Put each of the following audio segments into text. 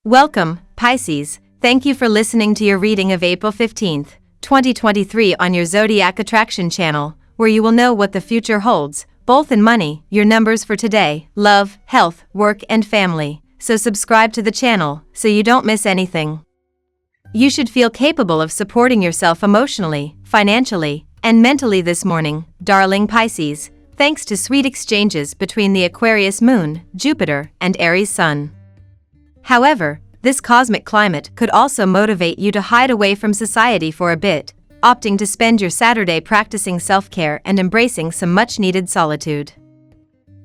Welcome, Pisces. Thank you for listening to your reading of April 15th, 2023 on your Zodiac Attraction channel, where you will know what the future holds, both in money, your numbers for today, love, health, work, and family. So subscribe to the channel so you don't miss anything. You should feel capable of supporting yourself emotionally, financially, and mentally this morning, darling Pisces, thanks to sweet exchanges between the Aquarius Moon, Jupiter, and Aries Sun. However, this cosmic climate could also motivate you to hide away from society for a bit, opting to spend your Saturday practicing self-care and embracing some much-needed solitude.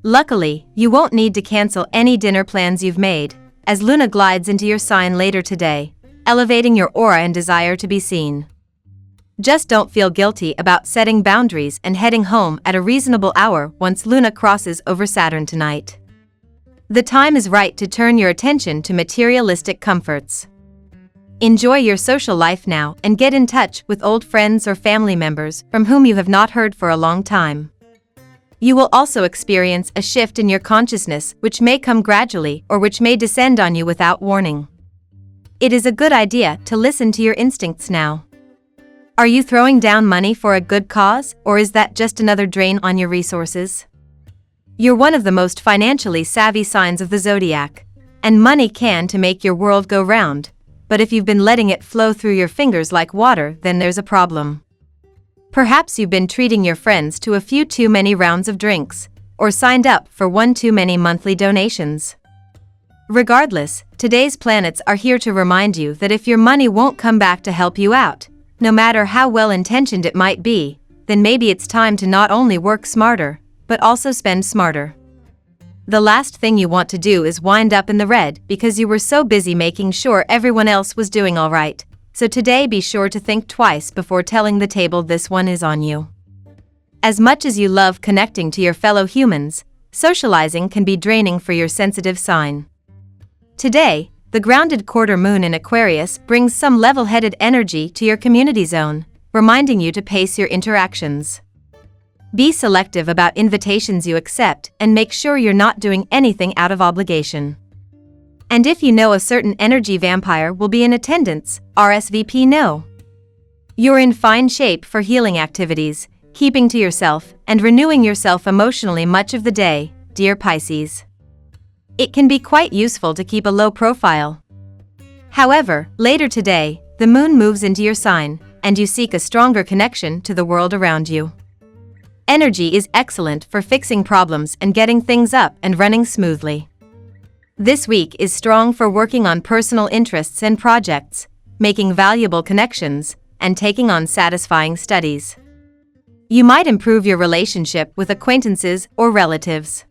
Luckily, you won't need to cancel any dinner plans you've made, as Luna glides into your sign later today, elevating your aura and desire to be seen. Just don't feel guilty about setting boundaries and heading home at a reasonable hour once Luna crosses over Saturn tonight. The time is right to turn your attention to materialistic comforts. Enjoy your social life now and get in touch with old friends or family members from whom you have not heard for a long time. You will also experience a shift in your consciousness which may come gradually or which may descend on you without warning. It is a good idea to listen to your instincts now. Are you throwing down money for a good cause, or is that just another drain on your resources? You're one of the most financially savvy signs of the zodiac, and money can make your world go round, but if you've been letting it flow through your fingers like water, then there's a problem. Perhaps you've been treating your friends to a few too many rounds of drinks, or signed up for one too many monthly donations. Regardless, today's planets are here to remind you that if your money won't come back to help you out, no matter how well-intentioned it might be, then maybe it's time to not only work smarter, but also spend smarter. The last thing you want to do is wind up in the red because you were so busy making sure everyone else was doing all right. So today be sure to think twice before telling the table this one is on you. As much as you love connecting to your fellow humans, socializing can be draining for your sensitive sign. Today, the grounded quarter moon in Aquarius brings some level-headed energy to your community zone, reminding you to pace your interactions. Be selective about invitations you accept and make sure you're not doing anything out of obligation. And if you know a certain energy vampire will be in attendance, RSVP no. You're in fine shape for healing activities, keeping to yourself, and renewing yourself emotionally much of the day, dear Pisces. It can be quite useful to keep a low profile. However, later today, the moon moves into your sign, and you seek a stronger connection to the world around you. Energy is excellent for fixing problems and getting things up and running smoothly. This week is strong for working on personal interests and projects, making valuable connections, and taking on satisfying studies. You might improve your relationship with acquaintances or relatives.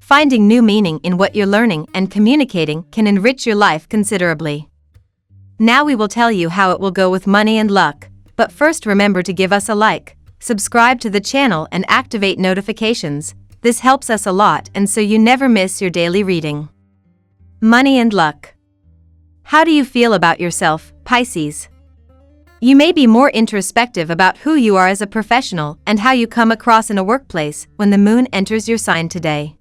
Finding new meaning in what you're learning and communicating can enrich your life considerably. Now we will tell you how it will go with money and luck, but first remember to give us a like, subscribe to the channel and activate notifications. This helps us a lot and so you never miss your daily reading. Money and luck. How do you feel about yourself, Pisces? You may be more introspective about who you are as a professional and how you come across in a workplace when the moon enters your sign today.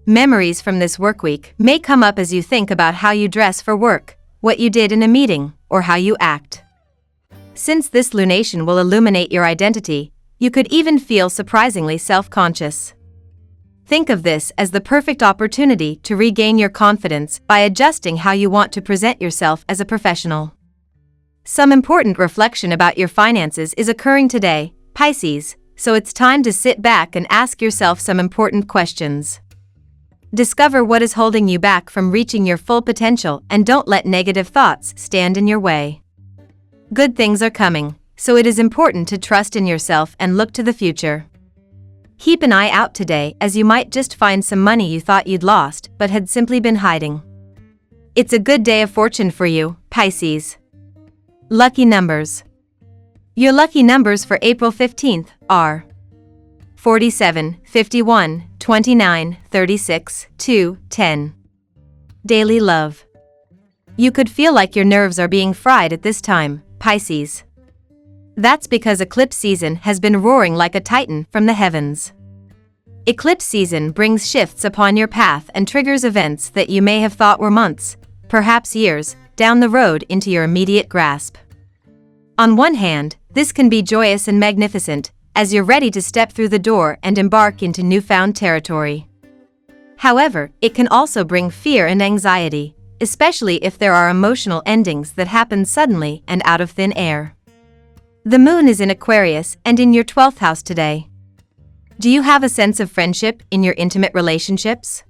Memories from this work week may come up as you think about how you dress for work, what you did in a meeting, or how you act. Since this lunation will illuminate your identity, you could even feel surprisingly self-conscious. Think of this as the perfect opportunity to regain your confidence by adjusting how you want to present yourself as a professional. Some important reflection about your finances is occurring today, Pisces, so it's time to sit back and ask yourself some important questions. Discover what is holding you back from reaching your full potential and don't let negative thoughts stand in your way. Good things are coming, so it is important to trust in yourself and look to the future. Keep an eye out today as you might just find some money you thought you'd lost but had simply been hiding. It's a good day of fortune for you, Pisces. Lucky numbers. Your lucky numbers for April 15th are 47, 51, 29, 36, 2, 10. Daily love. You could feel like your nerves are being fried at this time, Pisces. That's because eclipse season has been roaring like a titan from the heavens. Eclipse season brings shifts upon your path and triggers events that you may have thought were months, perhaps years, down the road into your immediate grasp. On one hand, this can be joyous and magnificent, as you're ready to step through the door and embark into newfound territory. However, it can also bring fear and anxiety, especially if there are emotional endings that happen suddenly and out of thin air. The moon is in Aquarius and in your 12th house today. Do you have a sense of friendship in your intimate relationships?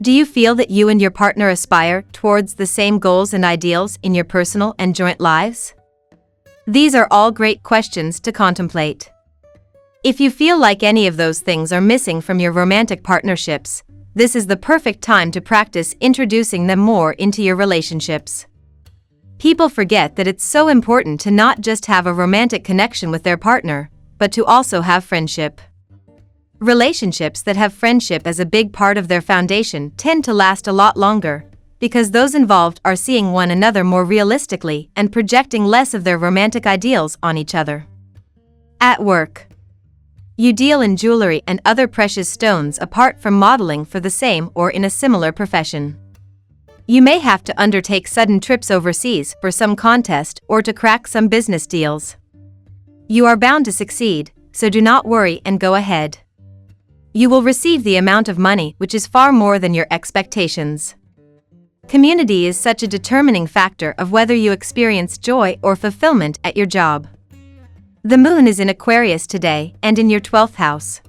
Do you feel that you and your partner aspire towards the same goals and ideals in your personal and joint lives? These are all great questions to contemplate. If you feel like any of those things are missing from your romantic partnerships, this is the perfect time to practice introducing them more into your relationships. People forget that it's so important to not just have a romantic connection with their partner, but to also have friendship. Relationships that have friendship as a big part of their foundation tend to last a lot longer, because those involved are seeing one another more realistically and projecting less of their romantic ideals on each other. At work, you deal in jewelry and other precious stones apart from modeling for the same or in a similar profession. You may have to undertake sudden trips overseas for some contest or to crack some business deals. You are bound to succeed, so do not worry and go ahead. You will receive the amount of money which is far more than your expectations. Community is such a determining factor of whether you experience joy or fulfillment at your job. The moon is in Aquarius today and in your 12th house.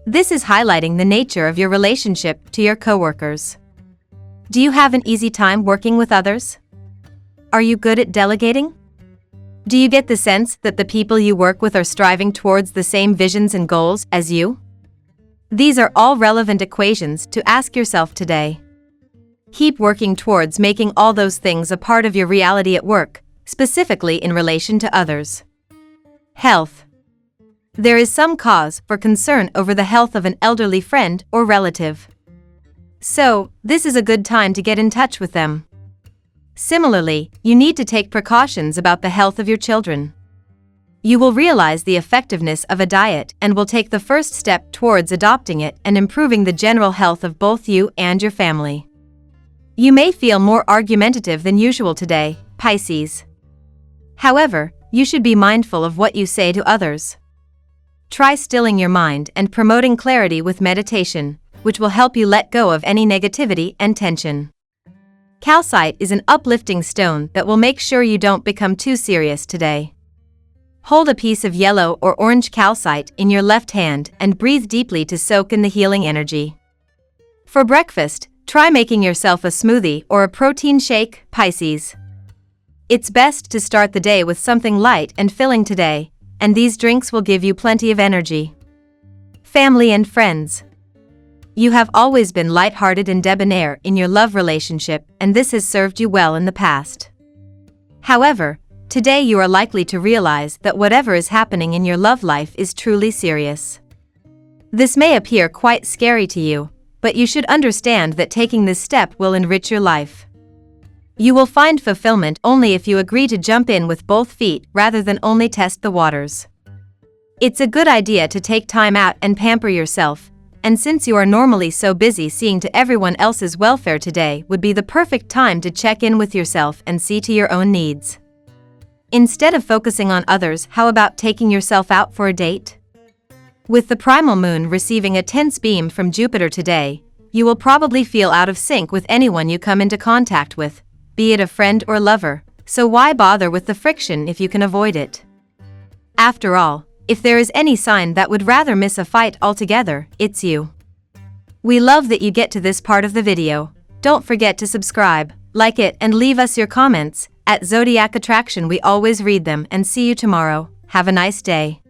This is highlighting the nature of your relationship to your coworkers. Do you have an easy time working with others? Are you good at delegating? Do you get the sense that the people you work with are striving towards the same visions and goals as you? These are all relevant equations to ask yourself today. Keep working towards making all those things a part of your reality at work, specifically in relation to others. Health. There is some cause for concern over the health of an elderly friend or relative. So, this is a good time to get in touch with them. Similarly, you need to take precautions about the health of your children. You will realize the effectiveness of a diet and will take the first step towards adopting it and improving the general health of both you and your family. You may feel more argumentative than usual today, Pisces. However, you should be mindful of what you say to others. Try stilling your mind and promoting clarity with meditation, which will help you let go of any negativity and tension. Calcite is an uplifting stone that will make sure you don't become too serious today. Hold a piece of yellow or orange calcite in your left hand and breathe deeply to soak in the healing energy. For breakfast, try making yourself a smoothie or a protein shake, Pisces. It's best to start the day with something light and filling today, and these drinks will give you plenty of energy. Family and friends. You have always been light-hearted and debonair in your love relationship, and this has served you well in the past. However, today you are likely to realize that whatever is happening in your love life is truly serious. This may appear quite scary to you, but you should understand that taking this step will enrich your life. You will find fulfillment only if you agree to jump in with both feet rather than only test the waters. It's a good idea to take time out and pamper yourself, and since you are normally so busy seeing to everyone else's welfare, today would be the perfect time to check in with yourself and see to your own needs. Instead of focusing on others, how about taking yourself out for a date? With the primal moon receiving a tense beam from Jupiter today, you will probably feel out of sync with anyone you come into contact with, be it a friend or lover, so why bother with the friction if you can avoid it? After all, if there is any sign that would rather miss a fight altogether, it's you. We love that you get to this part of the video. Don't forget to subscribe, like it, and leave us your comments. At Zodiac Attraction we always read them, and see you tomorrow. Have a nice day.